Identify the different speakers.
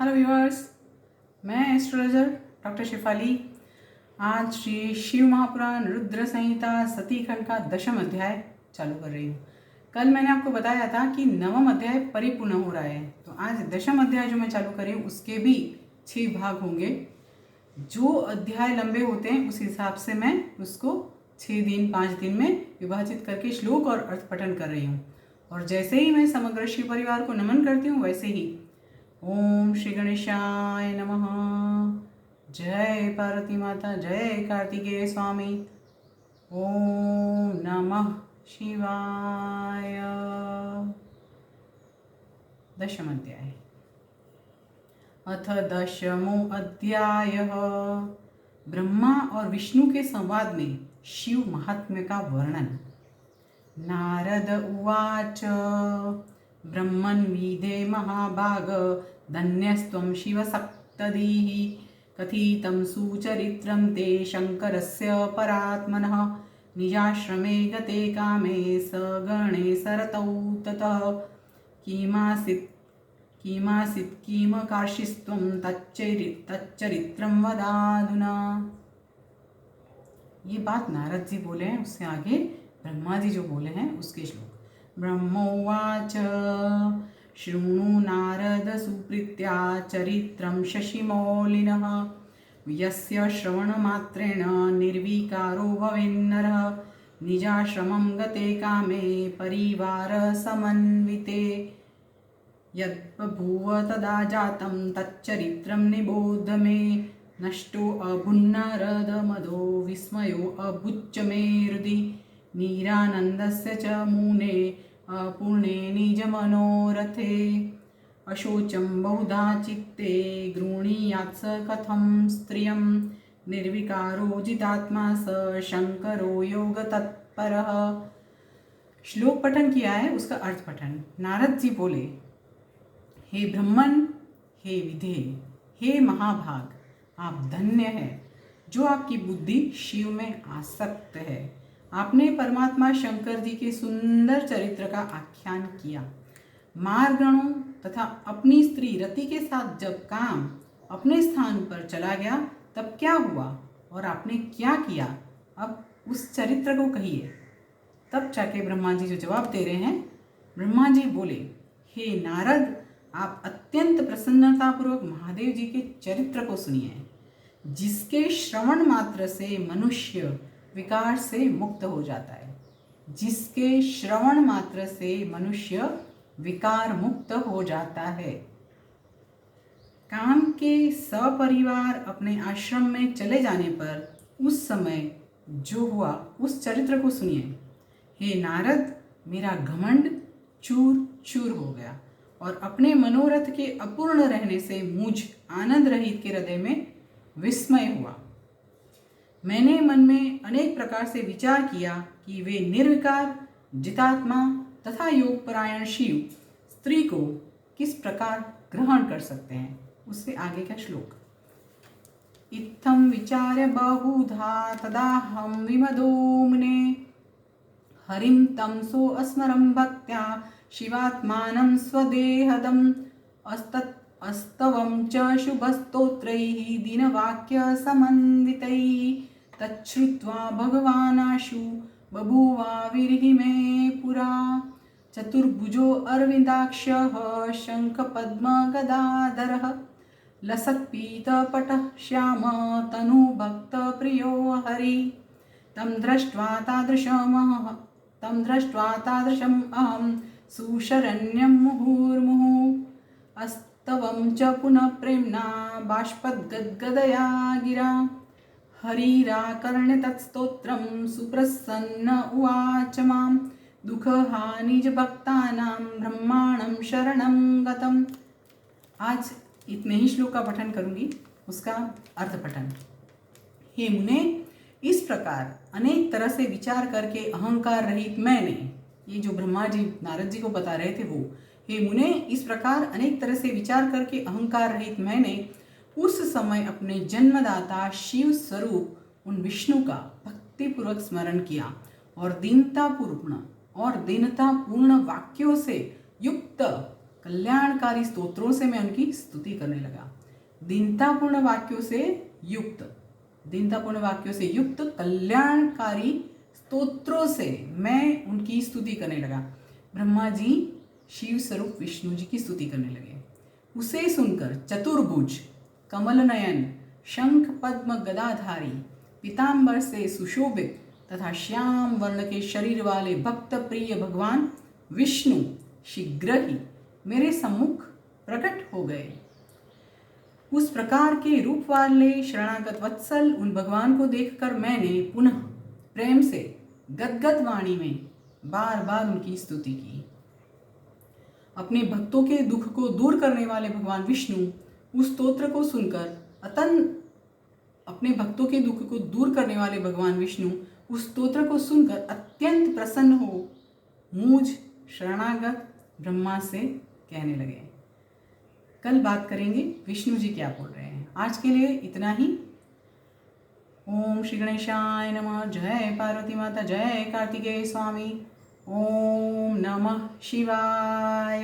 Speaker 1: Hello viewers, मैं astrologer doctor Shifali आज श्री शिव महापुराण रुद्र संहिता सती खंड का 10वां अध्याय चालू कर रही हूँ। कल मैंने आपको बताया था कि 9वां अध्याय परिपूर्ण हो रहा है, तो आज 10वां अध्याय जो मैं चालू कर रही हूँ उसके भी 6 भाग होंगे। जो अध्याय लंबे होते हैं उस हिसाब से मैं उसको 6 दिन 5 दिन में विभाजित करके श्लोक और अर्थ पठन कर रही हूँ। और जैसे ही मैं समग्र शिव परिवार को नमन करती हूँ वैसे ही ओम श्री गणेशाय नमः। जय पार्वती माता, जय कार्तिकेय स्वामी। ओम नमः शिवाय। 10वां अध्याय। अथ 10मो अध्यायः। ब्रह्मा और विष्णु के संवाद में शिव महात्म्य का वर्णन। नारद उवाच ब्रह्मन्मीधे महाभाग धन्यस्त्वं शिवसप्तदीः कथितं सुचरित्रं ते शङ्करस्य परात्मनः निजाश्रमे गते कामे स गणे सरतौ ततः किमासीत् किमकार्षिस्त्वं तच्चरित्रं वदाधुना। ये बात नारद जी बोले हैं, उससे आगे ब्रह्मा जी जो बोले हैं उसके श्लोक। ब्रह्मोवाच शृणु नारद सुप्रीत्या चरित्रं शशिमौलिनः यस्य श्रवणमात्रेण निर्विकारो भवेन्नरः निजाश्रमं गते कामे परिवारसमन्विते यद्बभूव तदा जातं तच्चरित्रं निबोध मे नष्टो अभुन्नरदमदो विस्मयो अभुच्च मे हृदि नीरानन्दस्य च मूने अपूर्णे निजमनोरथे अशोचं बहुधा चित्ते गृह्णीयात् स कथं स्त्रियं निर्विकारो जितात्मा स शंकरो योग तत्परः। श्लोक पठन किया है, उसका अर्थ पठन। नारद जी बोले, हे ब्रह्मन, हे विधे, हे महाभाग, आप धन्य है जो आपकी बुद्धि शिव में आसक्त है। आपने परमात्मा शंकर जी के सुंदर चरित्र का आख्यान किया। मारगणों तथा अपनी स्त्री रति के साथ जब काम अपने स्थान पर चला गया तब क्या हुआ और आपने क्या किया, अब उस चरित्र को कहिए। तब जाके ब्रह्मा जी जो जवाब दे रहे हैं, ब्रह्मा जी बोले, हे नारद, आप अत्यंत प्रसन्नतापूर्वक महादेव जी के चरित्र को सुनिए, जिसके श्रवण मात्र से मनुष्य विकार से मुक्त हो जाता है। जिसके श्रवण मात्र से मनुष्य विकार मुक्त हो जाता है। काम के सपरिवार अपने आश्रम में चले जाने पर उस समय जो हुआ उस चरित्र को सुनिए। हे नारद, मेरा घमंड चूर चूर हो गया और अपने मनोरथ के अपूर्ण रहने से मुझ आनंद रहित के हृदय में विस्मय हुआ। मैंने मन में अनेक प्रकार से विचार किया कि वे निर्विकार जितात्मा तथा योगपरायण शिव स्त्री को किस प्रकार ग्रहण कर सकते हैं। उससे आगे का श्लोक। इत्थं विचार्य बहुधा तदाहं विमदो मुने हरिं तं सो अस्मरं भक्त्या शिवात्मानं स्वदेहदम् अस्तवं च शुभस्तोत्रैः दिनवाक्यसमन्वितैः तच्छ्रुत्वा भगवानाशु बभूवाविर्हि पुरा चतुर्भुजो अरविन्दाक्षः शङ्खपद्मगदाधरः लसत्पीतपटः श्याम तनुभक्तप्रियो हरि तं दृष्ट्वा तादृशम् अहं सुशरण्यं मुहुर्मुहुः अस्तवं च पुनः प्रेम्णा बाष्पद्गद्गदया गिरा हरिराकर्ण्य तत्स्तोत्रं सुप्रसन्न उवाच मां दुःखहानिजभक्तानां ब्रह्माणं शरणं गतम्। आज इतने ही श्लोक का पठन करूंगी, उसका अर्थ पठन। हे मुने, इस प्रकार अनेक तरह से विचार करके अहंकार रहित मैंने, ये जो ब्रह्मा जी नारद जी को बता रहे थे वो, हे मुने, इस प्रकार अनेक तरह से विचार करके अहंकार रहित मैंने उस समय अपने जन्मदाता शिव स्वरूप उन विष्णु का भक्तिपूर्वक स्मरण किया और दीनतापूर्ण वाक्यों से युक्त कल्याणकारी स्तोत्रों से मैं उनकी स्तुति करने लगा। दीनतापूर्ण वाक्यों से युक्त कल्याणकारी स्तोत्रों से मैं उनकी स्तुति करने लगा। ब्रह्मा जी शिव स्वरूप विष्णु जी की स्तुति करने लगे। उसे सुनकर चतुर्भुज, कमल नयन, शंख पद्म गदाधारी, पीतांबर से सुशोभित तथा श्याम वर्ण के शरीर वाले भक्त प्रिय भगवान विष्णु शीघ्र ही मेरे सम्मुख प्रकट हो गए। उस प्रकार के रूप वाले शरणागत वत्सल उन भगवान को देखकर मैंने पुनः प्रेम से गदगद वाणी में बार बार उनकी स्तुति की। अपने भक्तों के दुख को दूर करने वाले भगवान विष्णु उस स्तोत्र को सुनकर अत्यंत प्रसन्न हो मुझ शरणागत ब्रह्मा से कहने लगे। कल बात करेंगे विष्णु जी क्या बोल रहे हैं। आज के लिए इतना ही। ओम श्री गणेशाय नमः। जय पार्वती माता, जय कार्तिकेय स्वामी। ओम नमः शिवाय।